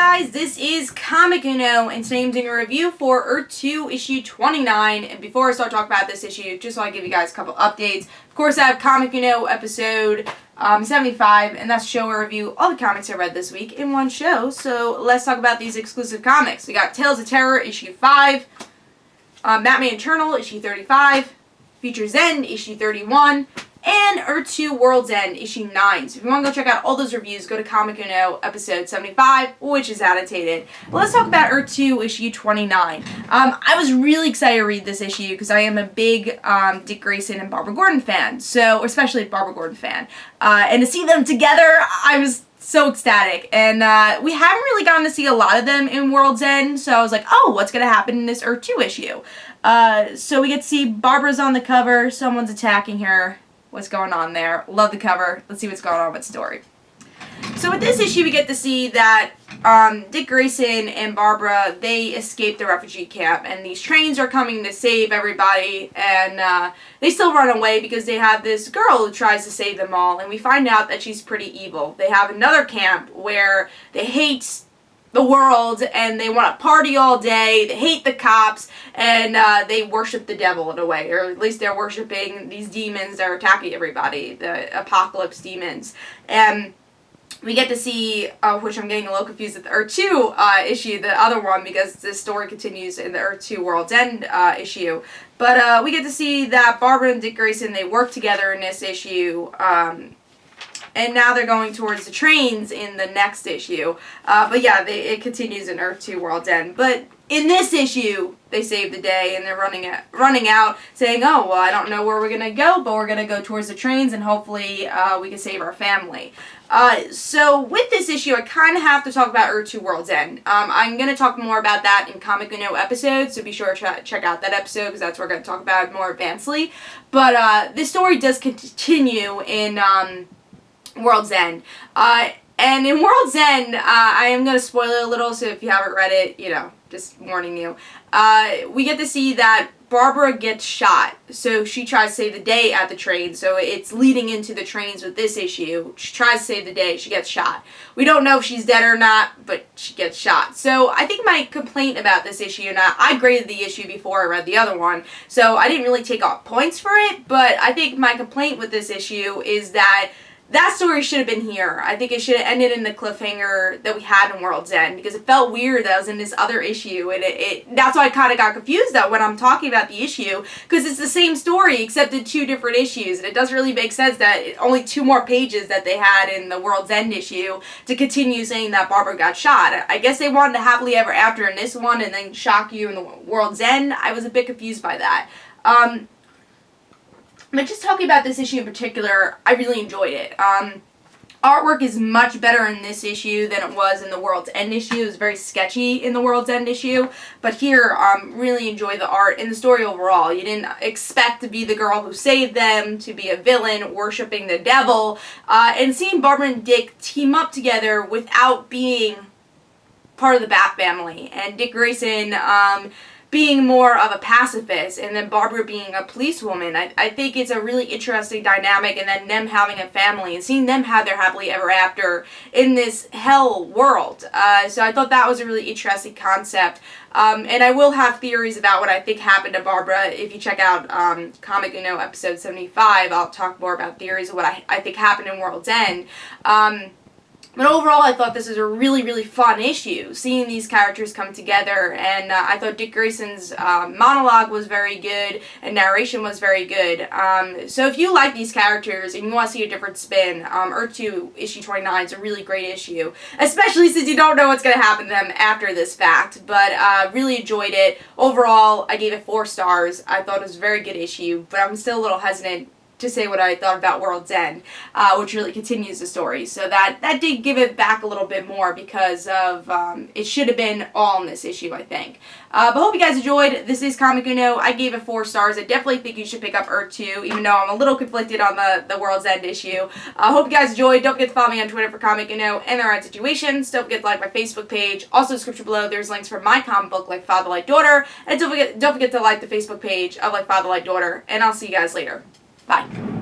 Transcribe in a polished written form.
guys, this is Comic Uno, and today I'm doing a review for Earth 2 issue 29, and before I start talking about this issue, just want to give you guys a couple updates. Of course, I have Comic Uno episode 75, and that's a show where I review all the comics I read this week in one show, so let's talk about these exclusive comics. We got Tales of Terror issue 5, Batman Eternal issue 35, Future's End issue 31, and Earth 2 World's End issue 9. So if you want to go check out all those reviews, go to Comic Uno episode 75, which is annotated. But let's talk about Earth 2 issue 29. I was really excited to read this issue because I am a big Dick Grayson and Barbara Gordon fan, so especially a Barbara Gordon fan. And to see them together, I was so ecstatic. And we haven't really gotten to see a lot of them in World's End, so I was like, oh, what's going to happen in this Earth 2 issue? So we get to see Barbara's on the cover, someone's attacking her. What's going on there? Love the cover. Let's see what's going on with the story. So with this issue, we get to see that Dick Grayson and Barbara, they escaped the refugee camp, and these trains are coming to save everybody, and they still run away because they have this girl who tries to save them all, and we find out that she's pretty evil. They have another camp where they hate the world, and they want to party all day, they hate the cops, and they worship the devil in a way, or at least they're worshiping these demons that are attacking everybody, the apocalypse demons. And we get to see, which I'm getting a little confused with the Earth 2 issue, the other one, because this story continues in the Earth 2 World's End issue. But we get to see that Barbara and Dick Grayson, they work together in this issue, and now they're going towards the trains in the next issue. But yeah, it continues in Earth 2 World's End. But in this issue, they save the day, and they're running out, saying, oh, well, I don't know where we're going to go, but we're going to go towards the trains, and hopefully we can save our family. So with this issue, I kind of have to talk about Earth 2 World's End. I'm going to talk more about that in Comic Uno episodes, so be sure to check out that episode, because that's where we're going to talk about it more advancedly. But this story does continue in World's End. And in World's End, I am going to spoil it a little, so if you haven't read it, you know, just warning you. We get to see that Barbara gets shot, so she tries to save the day at the train, so it's leading into the trains with this issue. She tries to save the day, she gets shot. We don't know if she's dead or not, but she gets shot. So I think my complaint about this issue, and I graded the issue before I read the other one, so I didn't really take off points for it, but I think my complaint with this issue is that that story should have been here. I think it should have ended in the cliffhanger that we had in World's End, because it felt weird that I was in this other issue, and that's why I kind of got confused that when I'm talking about the issue, because it's the same story except in two different issues, and it doesn't really make sense that only 2 more pages that they had in the World's End issue to continue saying that Barbara got shot. I guess they wanted to happily ever after in this one and then shock you in the World's End. I was a bit confused by that. But just talking about this issue in particular, I really enjoyed it. Artwork is much better in this issue than it was in the World's End issue. It was very sketchy in the World's End issue. But here, really enjoy the art and the story overall. You didn't expect to be the girl who saved them, to be a villain, worshipping the devil. And seeing Barbara and Dick team up together without being part of the Bat family. And Dick Grayson being more of a pacifist, and then Barbara being a policewoman. I think it's a really interesting dynamic, and then them having a family and seeing them have their happily ever after in this hell world. So I thought that was a really interesting concept. And I will have theories about what I think happened to Barbara. If you check out Comic Uno episode 75, I'll talk more about theories of what I think happened in World's End. But overall, I thought this was a really, really fun issue, seeing these characters come together, and I thought Dick Grayson's monologue was very good, and narration was very good. So if you like these characters, and you want to see a different spin, Earth 2 issue 29 is a really great issue, especially since you don't know what's going to happen to them after this fact, but really enjoyed it. Overall, I gave it 4 stars. I thought it was a very good issue, but I'm still a little hesitant to say what I thought about World's End, which really continues the story. So that did give it back a little bit more because of, it should have been all in this issue, I think. But hope you guys enjoyed. This is Comic Uno. I gave it 4 stars. I definitely think you should pick up Earth 2, even though I'm a little conflicted on the World's End issue. Hope you guys enjoyed. Don't forget to follow me on Twitter for Comic Uno and their own situations. Don't forget to like my Facebook page. Also, description below, there's links for my comic book, Like Father, Like Daughter. And don't forget to like the Facebook page of Like Father, Like Daughter. And I'll see you guys later. Bye.